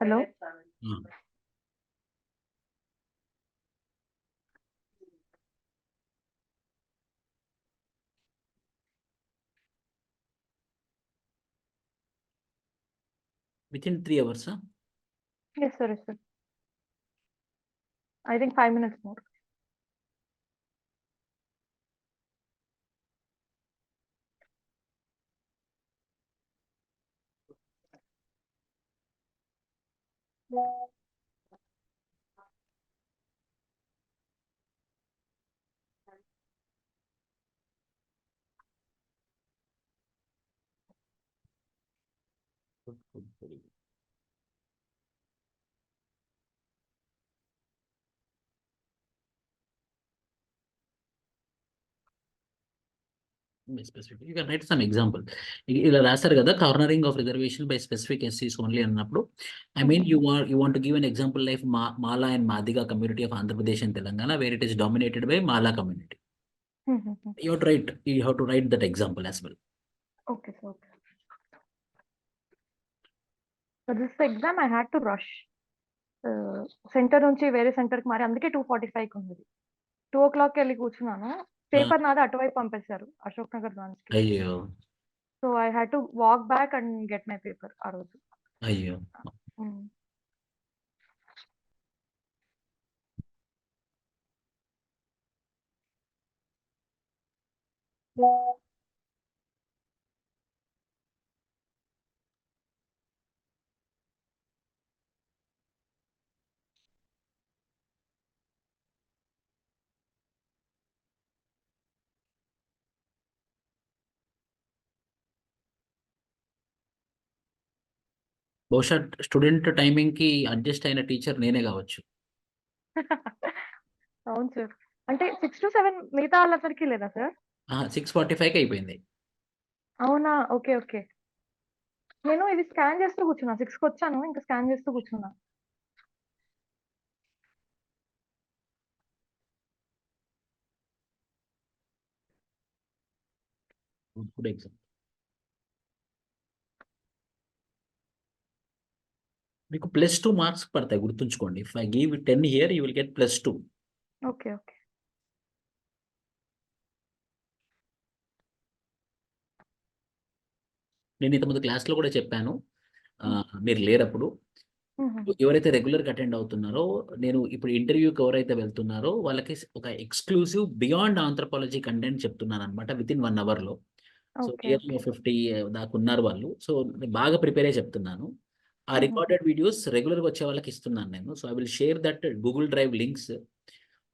Hello. Within 3 hours, huh? Yes, sir. Yes, sir. I think 5 minutes more. By specific, you can write some example. ఇలా రాస్తారు కదా, cornering of reservation by specific ఎస్సీస్ only అన్నప్పుడు, I mean you want to give an example life Mala and Madiga community of Andhra Pradesh and Telangana wear it is dominated by Mala community. You have to write that example as well. Okay, sir. Okay. For this exam, I had to rush. Centre నుంచి వేరే సెంటర్కి మారి, అందుకే 2:45కి ఉంది. 2 o'clockకి వెళ్ళి కూర్చున్నాను. Paper నాది అటువైపు పంపేశారు, అశోక్ నగర్ బ్రాంచ్కి. అయ్యో. So I had to walk back and get my paper ఆ రోజు. అయ్యో. బహుశా స్టూడెంట్ టైమింగ్ కి అడ్జస్ట్ అయిన టీచర్ నేనే కావచ్చు. అవును సార్. అంటే 6 to 7 మిగతా వాళ్ళందరికీ లేదా సార్? 6:45కి అయిపోయింది. అవునా? ఓకే. ఓకే. నేను ఇది స్కాన్ చేస్తూ కూర్చున్నా. 6కి వచ్చాను, ఇంకా స్కాన్ చేస్తూ కూర్చున్నా. Good exam. మీకు +2 మార్క్స్ పడతాయి, గుర్తుంచుకోండి. If I give 10 here you will get +2. Okay. Okay. నేను ఇంతకుముందు క్లాస్లో కూడా చెప్పాను, మీరు లేరప్పుడు. ఎవరైతే రెగ్యులర్గా అటెండ్ అవుతున్నారో, నేను ఇప్పుడు ఇంటర్వ్యూకి ఎవరైతే వెళ్తున్నారో వాళ్ళకి ఒక ఎక్స్క్లూజివ్ బియాండ్ ఆంథ్రోపాలజీ కంటెంట్ చెప్తున్నాను అనమాట, వితిన్ 1 అవర్లో. సో నియర్లీ 50 దాకా ఉన్నారు వాళ్ళు. సో బాగా ప్రిపేర్ అయ్యి చెప్తున్నాను. ఆ రికార్డెడ్ వీడియోస్ రెగ్యులర్గా వచ్చే వాళ్ళకి ఇస్తున్నాను నేను. So I will share that Google drive links.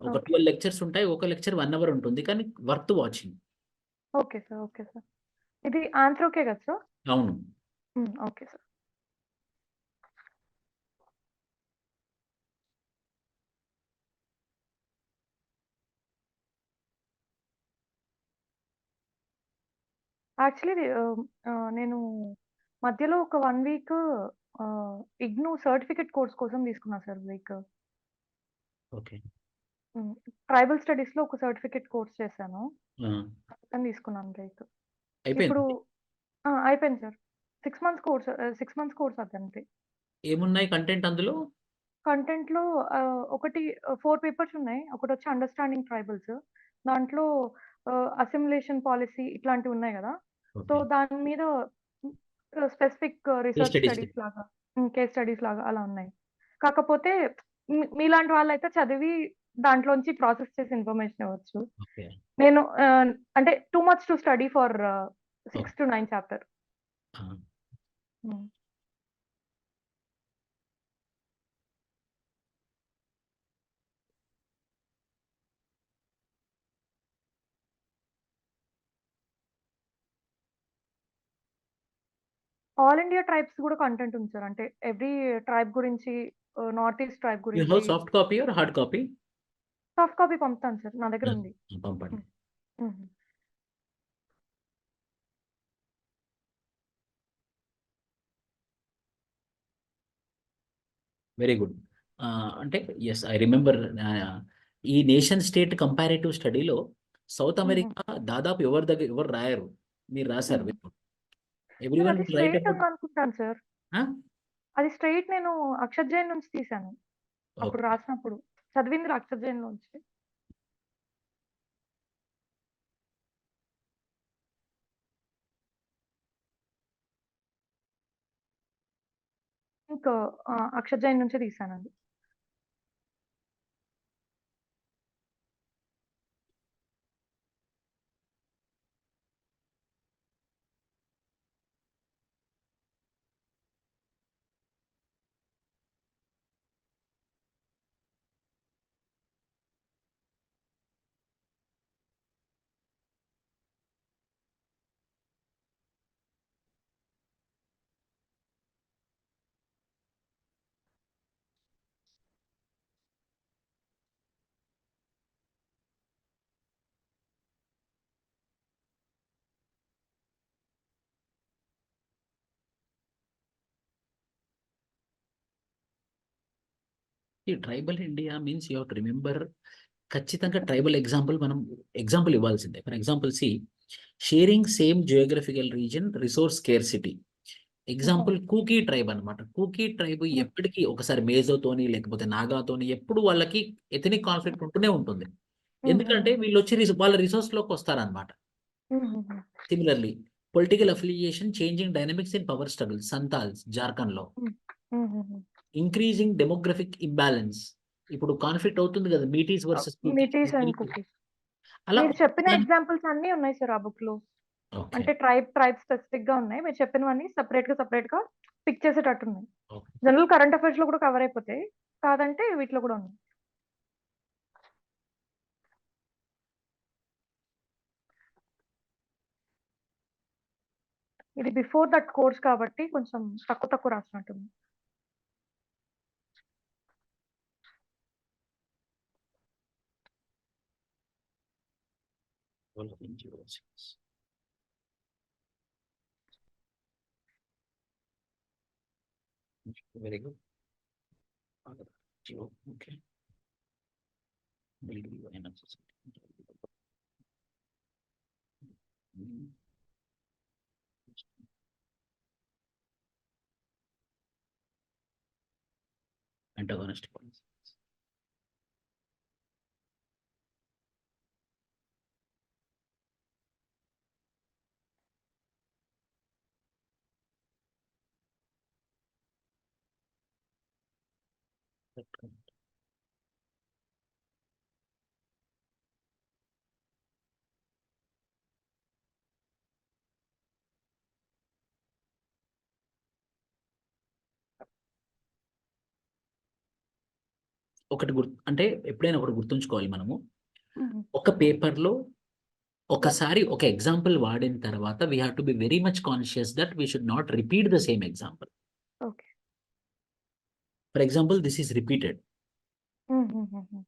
ఒక 12 లెక్చర్స్ ఉంటాయి, ఒక లెక్చర్ 1 అవర్ ఉంటుంది, కానీ worth watching. Okay sir. Okay sir. ఇది ఆంథ్రోకే కదా సార్? అవును. Okay sir. యాక్చువల్లీ నేను మధ్యలో ఒక 1 వీక్ ఇగ్నూ సర్టిఫికేట్ కోర్స్ కోసం తీసుకున్నా సార్ బ్రేక్. ఓకే. ట్రైబల్ స్టడీస్‌లో ఒక సర్టిఫికేట్ కోర్స్ చేశాను. ఆ, అందుకని తీసుకున్నాను బ్రేక్. అయిపోయింది. ఇప్పుడు అయిపోయింది సార్. 6 మంత్స్ కోర్స్ అదంతే. ఏమున్నాయి కంటెంట్ అందులో? కంటెంట్‌లో ఒకటి 4 పేపర్స్ ఉన్నాయి. ఒకటొచ్చి అండర్‌స్టాండింగ్ ట్రైబల్స్. దాంట్లో అసిమిలేషన్ పాలిసీ ఇట్లాంటివి ఉన్నాయి గదా! So, okay. దాని మీద స్పెసిఫిక్ రిసర్చ్ స్టడీస్. స్టడీస్ లాగా, కేస్ స్టడీస్ లాగా అలా ఉన్నాయి. కాకపోతే మీలాంటి వాళ్ళైతే చదివి దాంట్లోంచి ప్రాసెస్ చేసి ఇన్ఫర్మేషన్ ఇవ్వచ్చు. ఓకే. నేను అంటే too much to study for 6-9 chapter. All India tribes కూడా కంటెంట్ ఉంది సార్. అంటే ఎవ్రీ ట్రైబ్ గురించి, నార్త్ ఈస్ట్ ట్రైబ్ యూ గురించి. Have soft copy or hard copy? Soft copy పంపుతాను సార్. నా దగ్గర ఉంది. పంపండి. Very good. అంటే ఎస్, ఐ రిమెంబర్. ఈ నేషన్ స్టేట్ కంపారేటివ్ స్టడీలో సౌత్ అమెరికా దాదాపు ఎవరు రాయరు, మీరు రాశారు. ఎవ్రీవన్ అది రైట్ స్టేట్ అబౌట్. అనుకుంటాను సార్. అది స్ట్రెయిట్ నేను అక్షర్ జైన్ నుంచి తీశాను. అప్పుడు ఓకే. రాసినప్పుడు. చదివింది అక్షర్ జైన్‌లోంచి. ఇంకా అక్షర్ జైన్ నుంచే తీశానండి. ఈ tribal India means you have to remember ఖచ్చితంగా ట్రైబల్ ఎగ్జాంపుల్ మనం ఎగ్జాంపుల్ ఇవ్వాల్సిందే. For example sharing same geographical region resource scarcity. Example Kuki tribe అనమాట. కూకీ ట్రైబ్ హ్మ్. ఎప్పటికీ ఒకసారి మేజోతోని లేకపోతే నాగాతోని ఎప్పుడు వాళ్ళకి ఎథనిక్ కాన్ఫ్లిక్ట్ ఉంటూనే ఉంటుంది. హ్మ్. ఎందుకంటే వీళ్ళొచ్చి వాళ్ళ రిసోర్స్‌లోకి వస్తారనమాట. హుహుహు. Similarly political affiliation changing dynamics in power struggle Santhals జార్ఖండ్‌లో. హ్మ్. హుహుహు. Increasing demographic imbalance. ఇప్పుడు కాన్ఫ్లిక్ట్ అవుతుంది కదా! మీటీస్ వర్సస్ కూకీస్. మీటీస్ అండ్ కుకీస్. అలా మీరు చెప్పిన దాన్ని ఎగ్జాంపుల్స్ అన్నీ ఉన్నాయి సార్ ఆ బుక్‌లో. ఓకే. అంటే ట్రైబ్ స్పెసిఫిక్‌గా ఉన్నాయి. మీరు చెప్పినవన్నీ సెపరేట్‌గా పిక్ చేసేటట్టున్నాయి. ఓకే. జనరల్ కరెంట్ అఫైర్స్‌లో కూడా కవర్ అయిపోతాయి. కాదంటే వీటిలో కూడా ఉన్నాయి. ఇది బిఫోర్ దట్ కోర్స్ కాబట్టి కొంచెం తక్కువ రాసినట్టుంది. Very good. Okay. Antagonist policy. ఒకటి అంటే ఎప్పుడైనా ఒకటి గుర్తుంచుకోవాలి మనము. హుహు. ఒక పేపర్‌లో ఒకసారి ఒక ఎగ్జాంపుల్ వాడిన తర్వాత we have to be very much conscious that we should not repeat the same example. Okay. For example this is repeated. హుహుహుహు.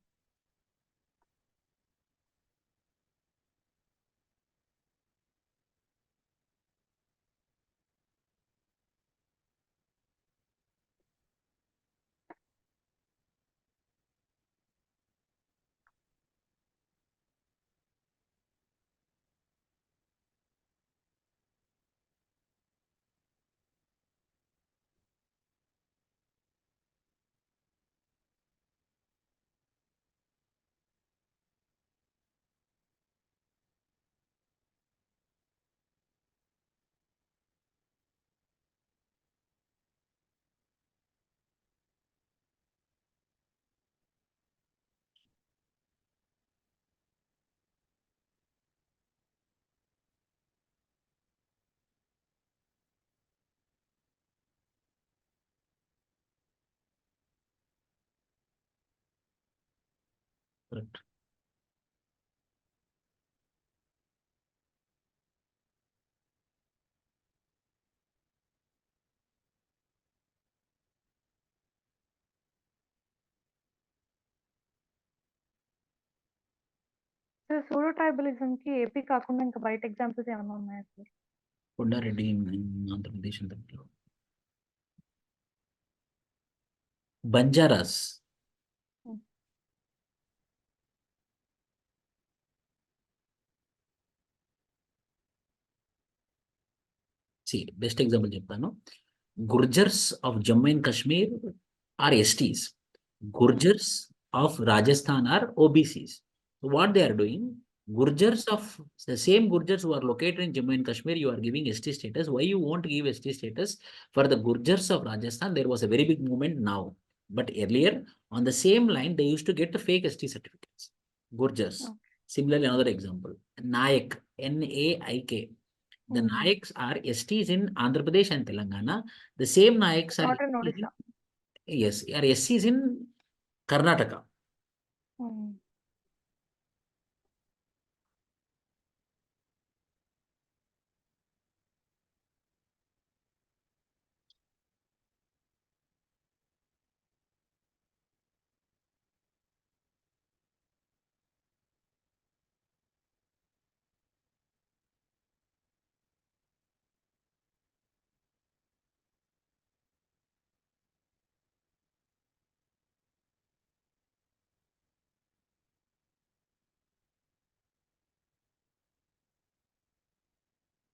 కరెక్ట్. సార్ సూడో ట్రైబలిజంకి ఏపీ కాకుండా ఇంకా బయట ఎగ్జాంపుల్స్ ఏమన్నా ఉన్నాయా సార్? కొండారెడ్డి ఇన్ ఆంధ్రప్రదేశ్ అంతట్లో. బంజారాస్. హ్మ్. బెస్ట్ ఎగ్జాంపుల్ చెప్తాను. Gurjars of Jammu and Kashmir are STs. Gurjars of Rajasthan are OBCs. So what they are doing, Gurjars of the same Gurjars who are located in Jammu and Kashmir, you are giving ST status. Why you won't give ST status for the Gurjars of Rajasthan? There was a very big movement now, but earlier on the same line they used to get the fake ST certificates. Gurjars. Okay. Similarly, another example, Naik, Naik. The Nayaks are STs in Andhra Pradesh and Telangana. The same Nayaks are Not in STs in, Odisha. yes, are STs in Karnataka.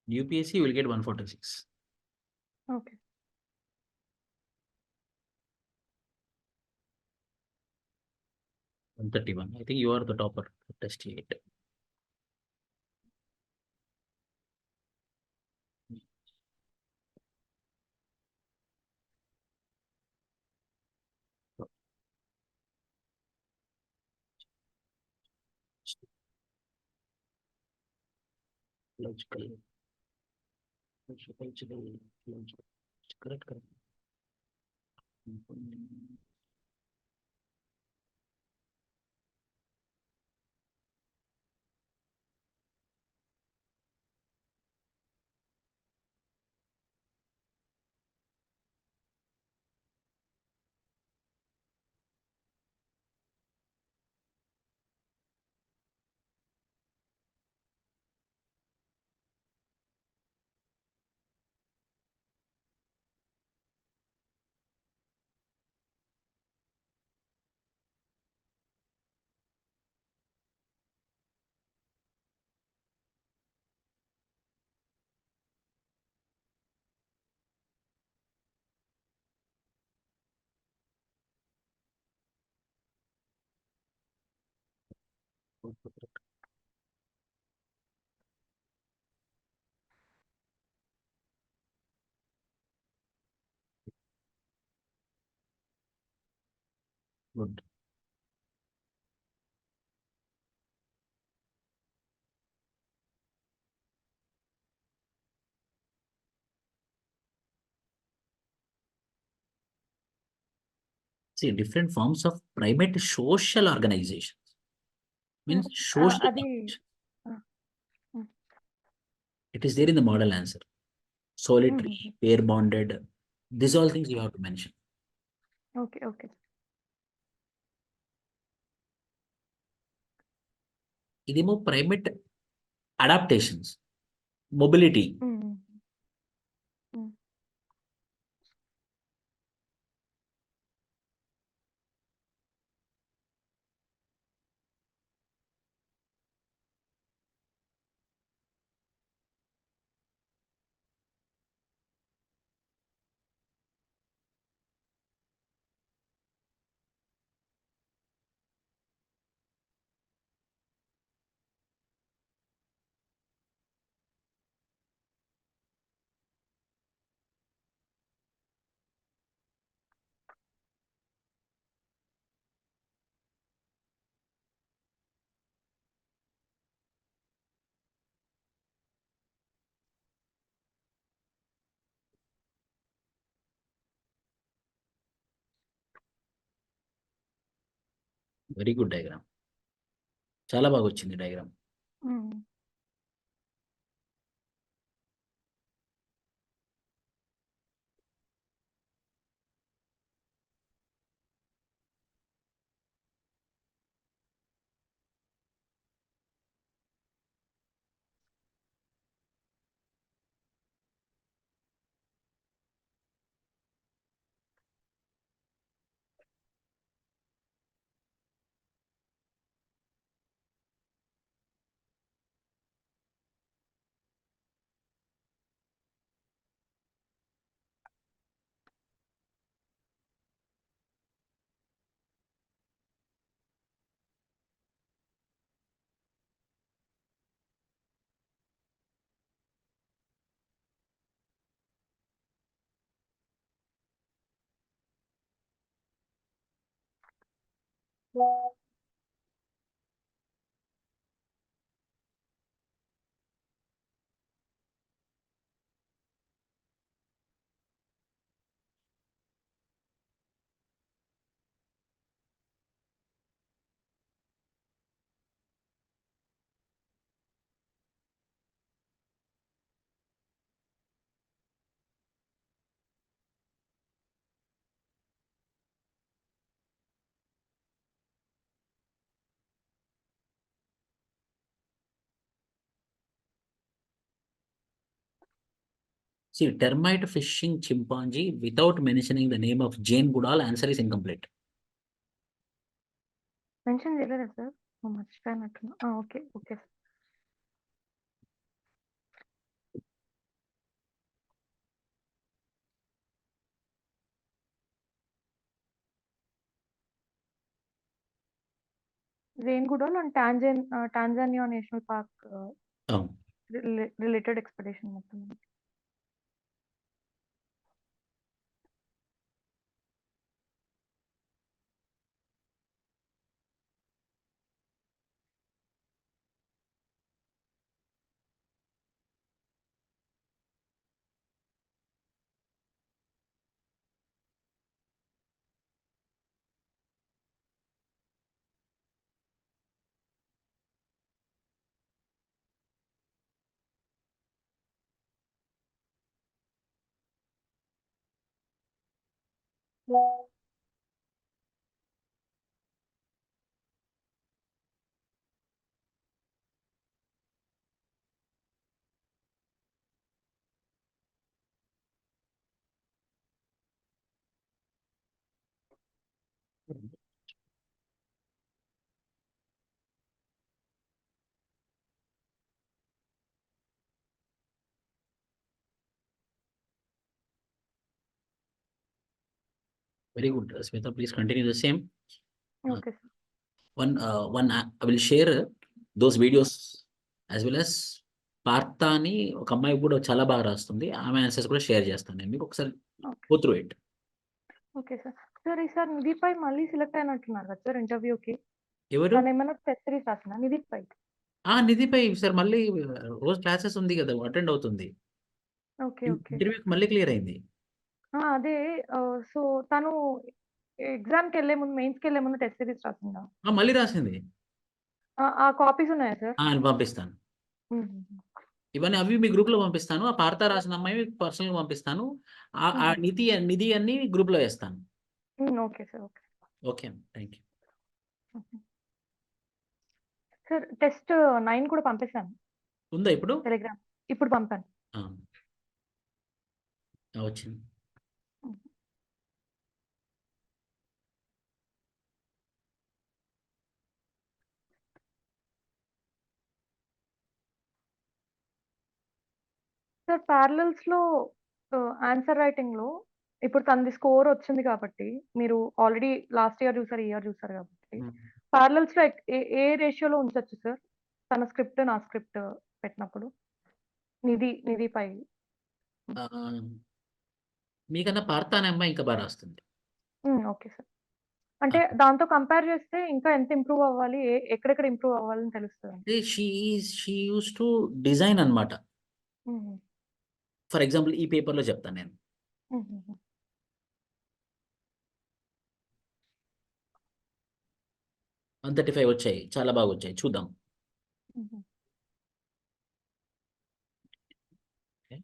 UPSC will get 146. Okay. 131. I think you are the topper. Test 8. Logical. Logical. Correct, correct. Good. See, different forms of private social organizations means social అది organization. uh, mm, It is there in the model answer. Solitary, pair bonded. These all things you have to mention. Okay okay ఇదేమో primate adaptations, mobility. Very good diagram. చాలా బాగా వచ్చింది diagram. See, termite fishing chimpanzee without mentioning the name of Jane Goodall, answer is incomplete. Mention చేయలేదా sir? మర్చిపోయినట్టున్నా. Okay. Okay. Jane Goodall and Tanzania national park అవును. Related expedition మొత్తం. Very good, Smita. Please continue the same. ఓకే sir. I will share those videos as well as Partha అని ఒక అమ్మాయి కూడా చాలా బాగా రాస్తుంది. ఆమె ఆన్సర్స్ కూడా షేర్ చేస్తాను నేను మీకు. ఒకసారి okay. Go through it. Okay sir. Sir ఈసారి నిధి పై మళ్ళీ సెలెక్ట్ అయినట్టున్నారు కదా సార్ ఇంటర్వ్యూకి. ఎవరు? తనేమన్నా టెస్ట్ సిరీస్ రాసిందా నిధి పై? నిధిపై సార్ మళ్ళీ రోజు క్లాసెస్ ఉంది కదా, అటెండ్ అవుతుంది. ఓకే. ఓకే. ఇంటర్వ్యూకి మళ్ళీ క్లియర్ అయింది. అదే సో తను ఎగ్జామ్‌కెళ్ళే ముందు, మెయిన్స్‌కెళ్ళే ముందు టెస్ట్ సిరీస్ రాసిందా? మళ్ళీ రాసింది. ఆ కాపీస్ ఉన్నాయా సార్? నేను పంపిస్తాను. హుహుహు. ఇవన్నీ అవి మీ గ్రూప్‌లో పంపిస్తాను. ఆ పార్థ రాసిన అమ్మాయి మీకు పర్సనల్‌గా పంపిస్తాను. ఆ హుహు. నిధి అన్ని గ్రూప్‌లో వేస్తాను. Okay sir. Okay. Okay. Thank you. హుహు. సార్ టెస్ట్ 9 కూడా పంపేసాను. ఉందా ఇప్పుడు? టెలిగ్రామ్. ఇప్పుడు పంపాను. ఆ! వచ్చింది. హ్మ్. సార్ పారలెల్స్‌లో ఆన్సర్ రైటింగ్‌లో ఇప్పుడు తనది స్కోర్ వచ్చింది కాబట్టి, మీరు ఆల్రెడీ లాస్ట్ ఇయర్ చూసారు, ఈ ఇయర్ చూసారు కాబట్టి, హ్మ్. పారలెల్స్‌లో ఏ రేషియోలో ఉంచొచ్చు సార్? తన స్క్రిప్ట్, నా స్క్రిప్ట్ పెట్టినప్పుడు? నిధి పై. ఆహ్, మీకన్నా పార్థ అనే అమ్మాయి ఇంకా బాగా రాస్తుంది. Okay sir. అంటే దాంతో కంపేర్ చేస్తే ఇంకా ఎంత ఇంప్రూవ్ అవ్వాలి? ఎక్కడెక్కడ ఇంప్రూవ్ అవ్వాలని తెలుస్తదండి. అంటే షీ యూజ్డ్ టు డిజైన్ అన్నమాట. హుహు. ఫర్ ఎగ్జాంపుల్ ఈ పేపర్‌లో చెప్తాను నేను. హుహుహు. 135 వచ్చాయి. చాలా బాగా వచ్చాయి. చూద్దాం. హుహు. ఓకే.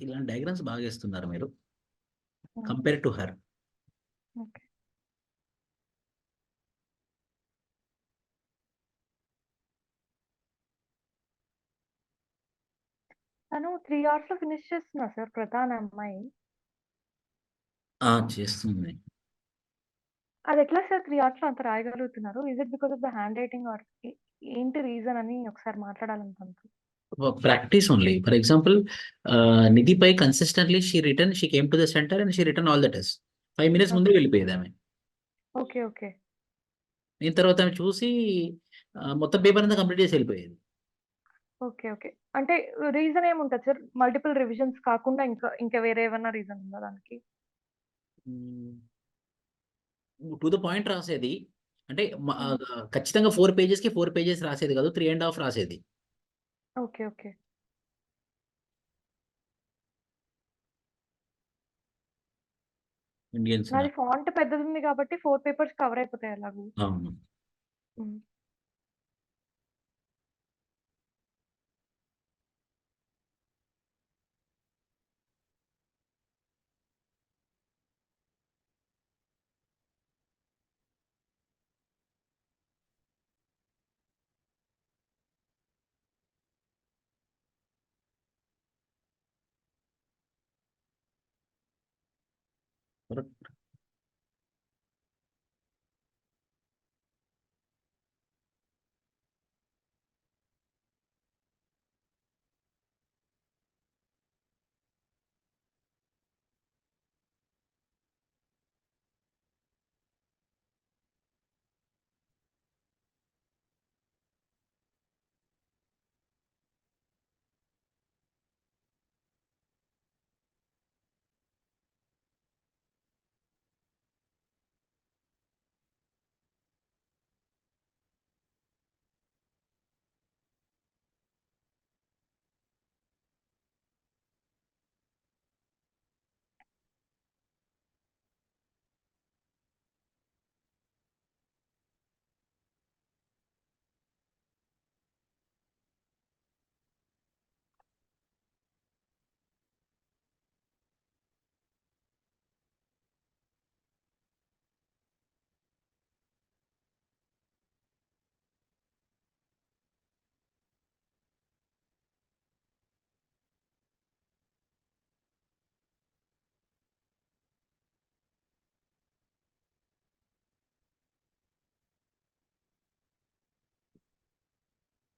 ఇలాంటి డయాగ్రామ్స్ బాగా ఇస్తున్నారు మీరు ఉమ్, కంపేర్ టు హర్. ఓకే. తను 3 అవర్స్ లో ఫినిష్ చేస్తున్నా సార్ ప్రధాన అమ్మాయి. చేస్తుంది. అది ఎట్లా సార్ 3 అవర్స్ లో అంత రాయగలుగుతున్నారు? Is it because of the handwriting or ఏంటి రీజన్ అని ఒకసారి మాట్లాడాలని తనతో. Practice only. For example, నిధిపై consistently she came to the centre and she return all the test. 5 minutes ముందే ఓకే. వెళ్ళిపోయేది ఆమె. ఓకే. ఓకే. దీని తర్వాత ఆమె చూసి మొత్తం పేపర్ అంతా కంప్లీట్ చేసి వెళ్ళిపోయేది. ఓకే. ఓకే. అంటే రీజన్ ఏముంటది సార్? మల్టిపుల్ రివిజన్స్ కాకుండా ఇంకా వేరే ఏమన్నా రీజన్ ఉందా దానికి? టు ద పాయింట్ రాసేది. అంటే హ్మ్. ఖచ్చితంగా 4 పేజెస్‌కి 4 పేజెస్ రాసేది కాదు. 3 ½ రాసేది. ఓకే. ఓకే. ఇండియన్స్ నాది ఫాంట్ పెద్దదుంది కాబట్టి 4 పేపర్స్ కవర్ అయిపోతాయి ఎలాగో. అవును. హ్మ్. కరెక్ట్.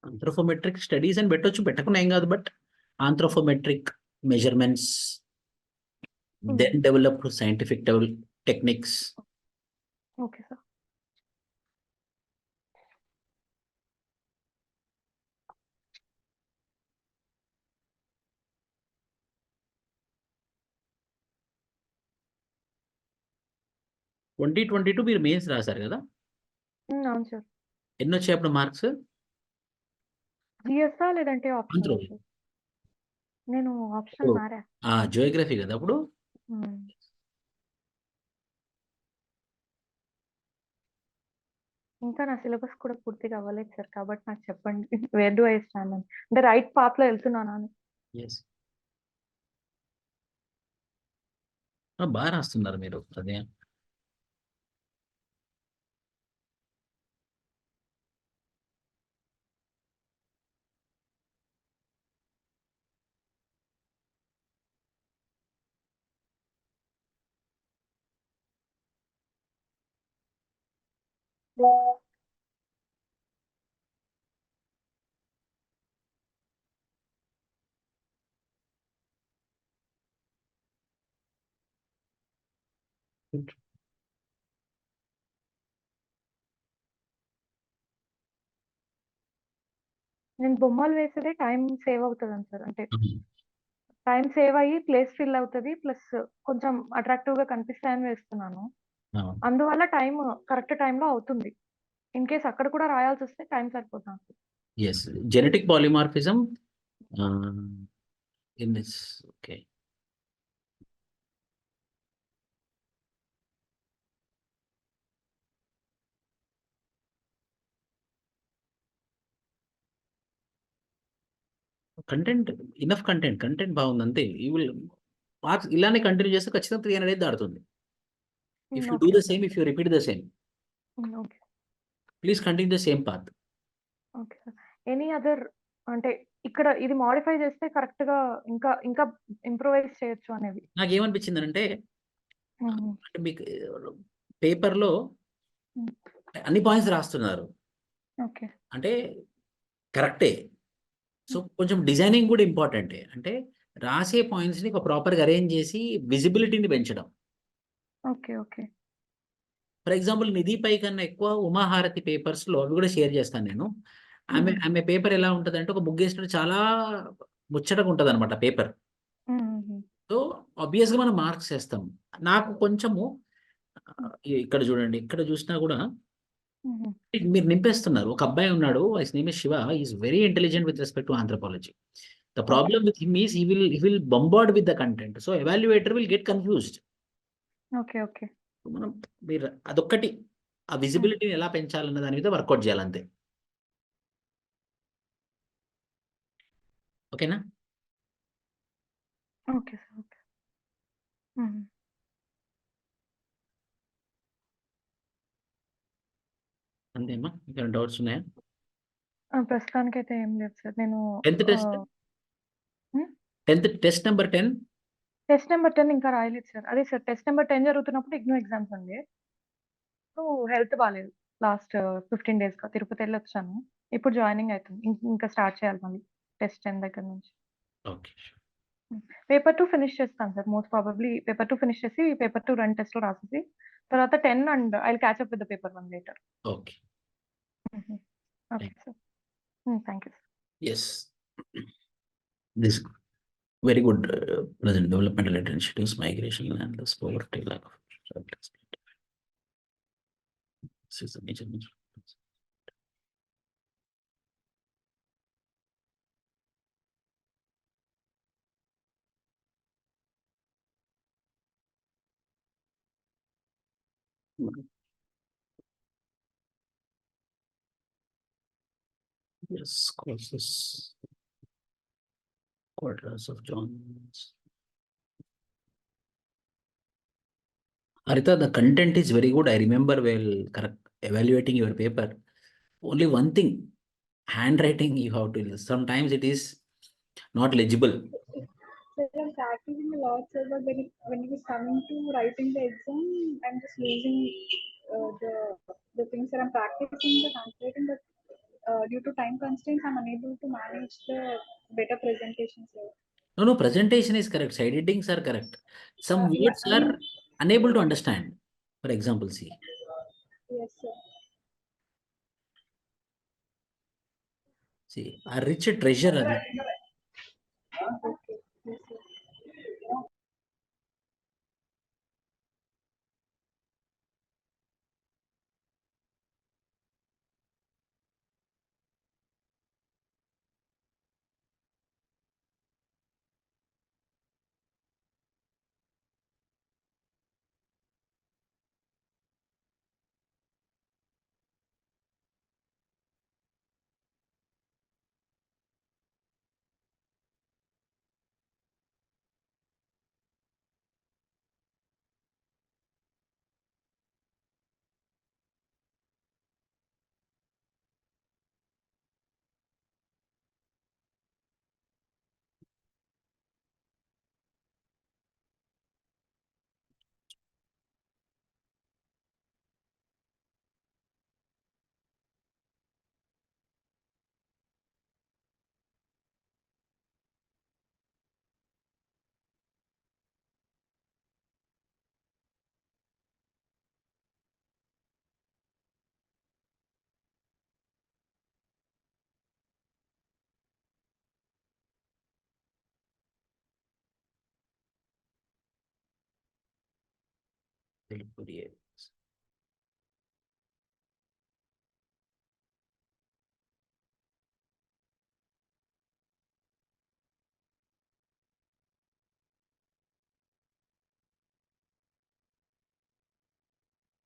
ఆంథ్రోపోమెట్రిక్ స్టడీస్ అని పెట్టొచ్చు. పెట్టకుండా ఏం కాదు. But anthropometric measurements, hmm. Then developed scientific techniques. Okay sir. 2022 మీరు మెయిన్స్ రాశారు కదా? అవును సార్. ఎన్నొచ్చాయి అప్పుడు మార్క్స్? జీఎస్సా లేదంటే ఆంథ్రో. ఆప్షనలా సార్? నేను ఆప్షనల్ మారా. జియోగ్రఫీ కదా అప్పుడు? హ్మ్. ఇంకా నా సిలబస్ కూడా పూర్తిగా అవ్వలేదు సార్. కాబట్టి నాకు చెప్పండి. వేర్ డు ఐ స్టాండ్ అని. అంటే రైట్ పాత్‌లో వెళ్తున్నానా అని. యెస్. బాగా రాస్తున్నారు మీరు. అదే. నేను బొమ్మలు వేసేదే టైమ్ సేవ్ అవుతదని సార్. అంటే అవును. టైమ్ సేవ్ అయ్యి ప్లేస్ ఫిల్ అవుతది. ప్లస్ కొంచెం అట్రాక్టివ్‌గా కనిపిస్తాయని వేస్తున్నాను. అవును. అందువల్ల కరెక్ట్ టైమ్‌లో అవుతుంది. ఇన్ కేస్ అక్కడ కూడా రాయాల్సి వస్తే టైం సరిపోతుంది నాకు. Yes, genetic polymorphism in this. Okay, content, enough content బాగుంది అంతే. యూ విల్ మార్క్స్ ఇలానే కంటిన్యూ చేస్తే ఖచ్చితంగా 300 దాడుతుంది. If you do okay the same, if you repeat the same, okay please continue the same path. Okay sir. Any other అంటే ఇక్కడ ఇది modify చేస్తే కరెక్ట్ గా ఇంకా ఇంకా ఇంప్రూవైజ్ చేయొచ్చు అనేవి. నాకేమనిపించింది అంటే మ్మ్. మీకు పేపర్లో మ్మ్. అన్ని పాయింట్స్ రాస్తున్నారు ఓకే అంటే కరెక్టే. సో కొంచెం డిజైనింగ్ కూడా ఇంపార్టెంటే. అంటే రాసే పాయింట్స్ని ఒక ప్రాపర్గా అరేంజ్ చేసి విజిబిలిటీని పెంచడం. ఓకే ఓకే ఫర్ ఎగ్జాంపుల్ నిధి పై కన్నా ఎక్కువ ఉమాహారతి పేపర్స్లో అవి కూడా షేర్ చేస్తాను నేను. ఆమె మ్మ్. ఆమె పేపర్ ఎలా ఉంటుంది అంటే ఒక ముగ్గేసినట్టు చాలా ముచ్చటగా ఉంటుంది అనమాట పేపర్. మ్మ్. సో ఆబ్వియస్గా మనం మార్క్స్ వేస్తాం. నాకు కొంచెము ఇక్కడ చూడండి, ఇక్కడ చూసినా కూడా మ్మ్. మీరు నింపేస్తున్నారు. ఒక అబ్బాయి ఉన్నాడు, his name is Shiva, is very intelligent with respect to anthropology. The problem with him is he will bombard with the content, so evaluator will get confused. Okay okay మనం మీరు అదొక్కటి, ఆ విజిబిలిటీని ఎలా పెంచాలన్న దాని మీద వర్కౌట్ చేయాలంతే. ఓకేనా? ఓకే సార్ ఓకే మ్మ్. అంతేమ్మా, ఇంకా doubts ఉన్నాయా? ప్రస్తుతానికైతే ఏం లేదు సార్. నేను 10th test, 10th test number 10. Test number 10 ఇంకా రాయలేదు సార్. అదే సార్ టెస్ట్ నెంబర్ 10 జరుగుతున్నప్పుడు ఇగ్నో ఎగ్జామ్స్ ఉండే. సో హెల్త్ బాలేదు. లాస్ట్ 15 డేస్‌గా తిరుపతి వెళ్ళొచ్చాను. ఇప్పుడు జాయినింగ్ అయితుంది. ఇంకా స్టార్ట్ చేయాలి మళ్ళీ టెస్ట్ 10 దగ్గర నుంచి. ఓకే, పేపర్ 2 ఫినిష్ చేస్తాను సార్. మోస్ట్ ప్రాబబ్లీ పేపర్ 2 ఫినిష్ చేసి పేపర్ 2 2 టెస్ట్‌లు రాసేసి తర్వాత 10 and I will catch up with the paper 1 later. Okay, okay sir. Thank you sir. Yes, this very good present developmental initiatives, migration, and this poverty, lack of this is the major. Yes, causes, quarters of John's. Arita, the content is very good. I remember well, correct, evaluating your paper. Only one thing, handwriting you have to. Sometimes it is not legible. So I'm practicing a lot, sir, but when it is coming to writing the exam, I'm just losing the things that I'm practicing the handwriting, but due to time constraints, I'm unable to manage the better presentation, sir. No, presentation is correct. Side headings are correct. Some Yeah, words are unable to understand. For example, see. yes, sir. See, a rich treasure. Adi. Okay, yes, sir.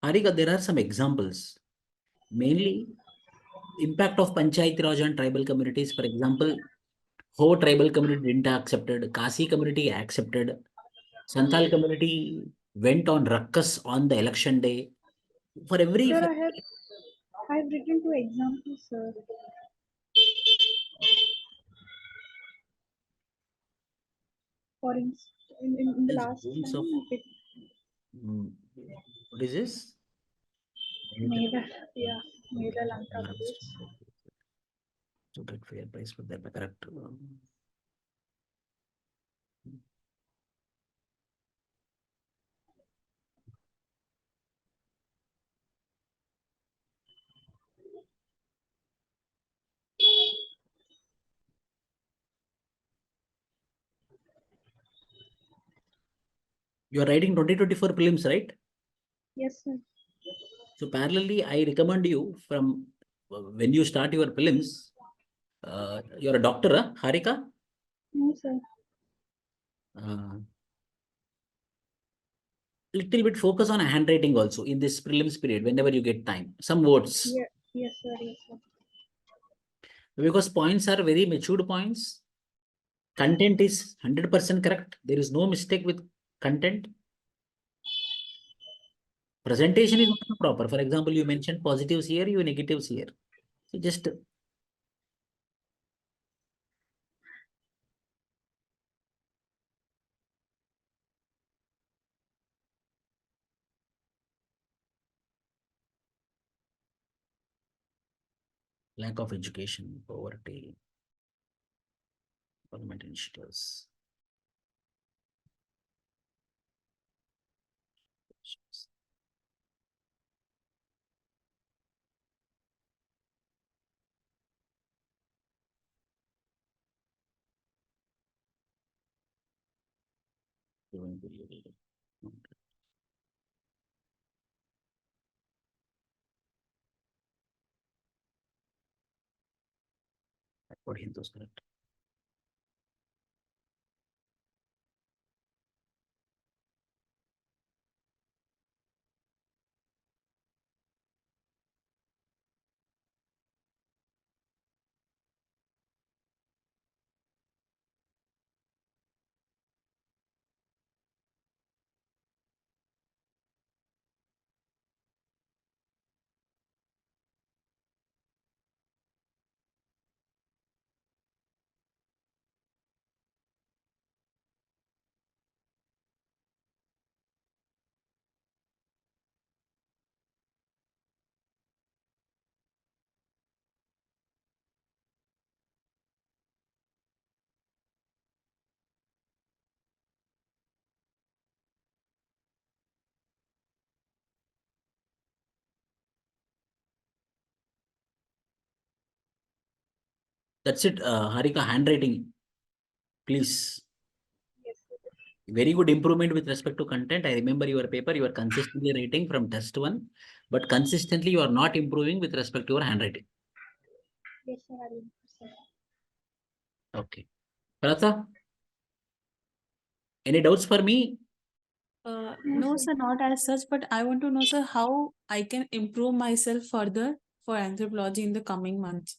Harika, there are some examples. Mainly, impact of Panchayati Raj on tribal communities. For example, Ho tribal community didn't accepted, Kasi community accepted, Santal community went on ruckus on the election day. For every Sir, I've written 2 examples, sir. For instance, in the There's last rules time, of it what is this? Meda, yeah, Meda Lanka village. To get fair price for that, correct. You are writing 2024 prelims, right? Yes, sir. So parallelly, I recommend you from when you start your prelims, you're a doctor, Harika? No, sir. Little bit focus on handwriting also in this prelims period, whenever you get time. Some words. Yeah, yes, sir. Yes, sir. Because points are very matured points. Content is 100% correct. There is no mistake with content. Presentation is not proper. For example, you mentioned positives here, you negatives here. So just lack of education, poverty, government initiatives. What Hindus correct? That's it, Harika, handwriting, please. Yes, sir. Very good improvement with respect to content. I remember your paper, you are consistently writing from test 1, but consistently you are not improving with respect to your handwriting. Yes, sir. I will, sir. Okay. Pratha, any doubts for me? No, sir. sir, not as such, but I want to know, sir, how I can improve myself further for anthropology in the coming months.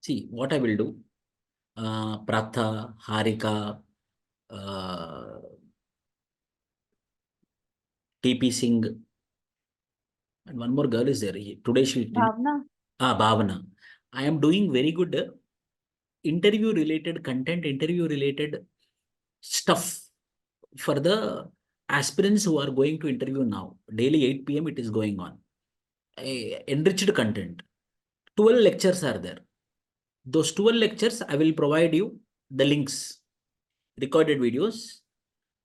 See, what I will do, Pratha, Harika, TP Singh, and one more girl is there. Today she didn't. Bhavna? Bhavana. I am doing very good interview related content, interview related stuff for the aspirants who are going to interview now. Daily 8 p.m. it is going on. Enriched content. 12 lectures are there. Those 12 lectures, I will provide you the links, recorded videos.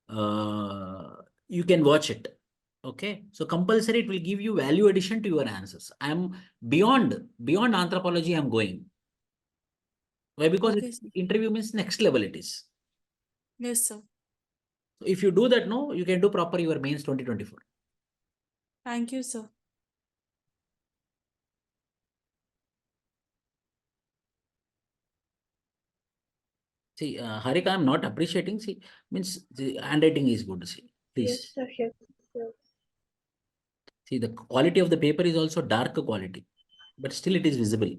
You can watch it. Okay. So compulsory, it will give you value addition to your answers. I am beyond anthropology, I'm going. Why? Because Okay, sir. interview means next level it is. Yes, sir. So if you do that, no, you can do proper your mains 2024. Thank you, sir. See, Harika, I'm not appreciating. See, means the handwriting is good. See, Yes, please. sir. Yes, sir. See, the quality of the paper is also dark quality, but still it is visible.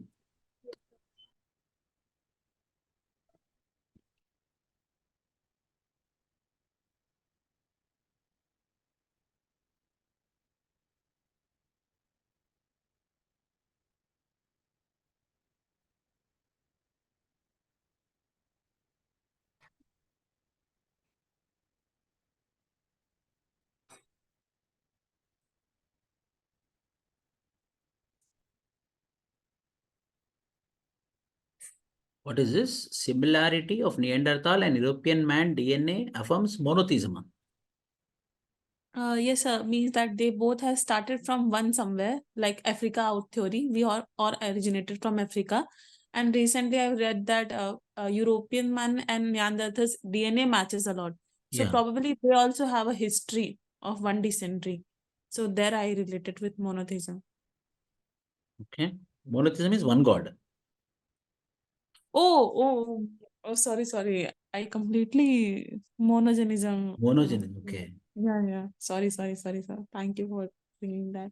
What is this? Similarity of Neanderthal and European man DNA affirms monotheism. Yes, sir. Means that they both have started from one somewhere, like Africa out theory. We are or originated from Africa. And recently I've read that European man and Neanderthals DNA matches a lot. So Yeah. probably they also have a history of one dysentery. So there I related with monotheism. Okay. Monotheism is one God. Oh, sorry. I completely monogenism. Monogenism. Okay. Yeah. Sorry, sir. Thank you for bringing that.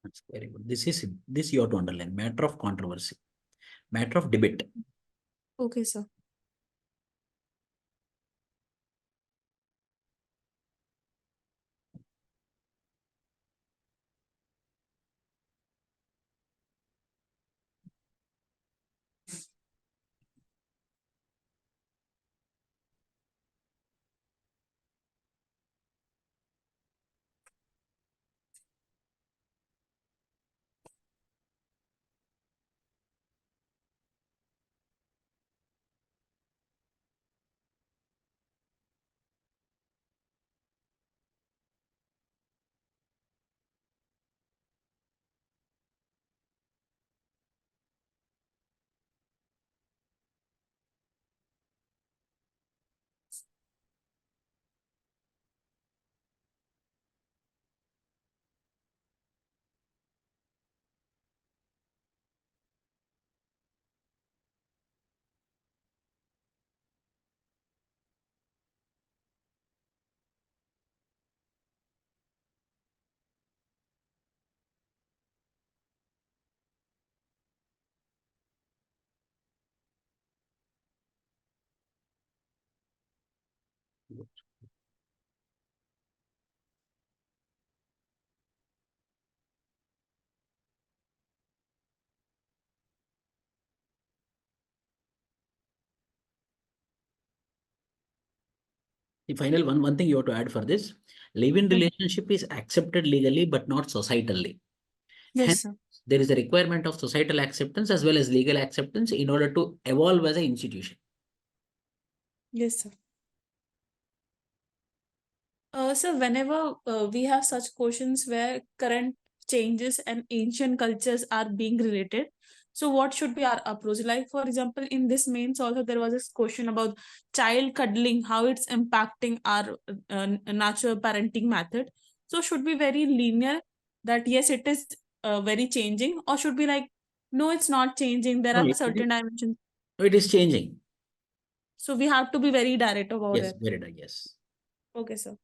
That's very good. This you have to underline. Matter of controversy. Matter of debate. Okay, sir. The final one thing you have to add for this. Live-in relationship is accepted legally, but not societally. Hence, Yes, sir. there is a requirement of societal acceptance as well as legal acceptance in order to evolve as an institution. Yes, sir. So whenever we have such questions where current changes and ancient cultures are being related, so what should be our approach? Like, for example, in this mains also there was this question about child cuddling, how it's impacting our natural parenting method. So should be very linear that yes, it is very changing, or should be like no, it's not changing. There No, are it certain dimensions. it is changing. So we have to be very direct about Yes, it. very good. Yes. Okay, sir.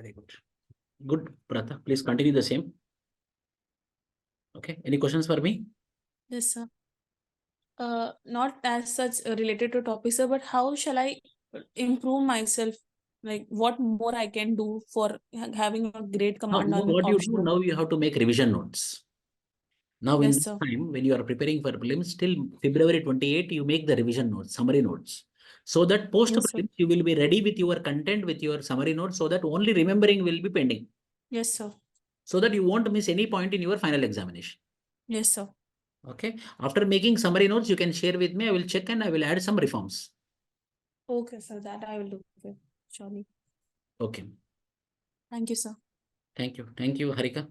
Very good. Good, Pratha. Please continue the same. Okay. Any questions for me? Yes, sir. Not as such related to topic, sir, but how shall I improve myself? Like, what more I can do for having a great Now, command on what you do offshore? now, you have to make revision notes. Now, in Yes, this sir. time, when you are preparing for prelims, till February 28, you make the revision notes, summary notes. So that post Yes, sir. prelims, you will be ready with your content, with your summary notes, so that only remembering will be pending. Yes, sir. So that you won't miss any point in your final examination. Yes, sir. Okay. After making summary notes, you can share with me. I will check and I will add some reforms. Okay, sir. That I will do. Okay, surely. Okay. Thank you, sir. Thank you. Thank you, Harika.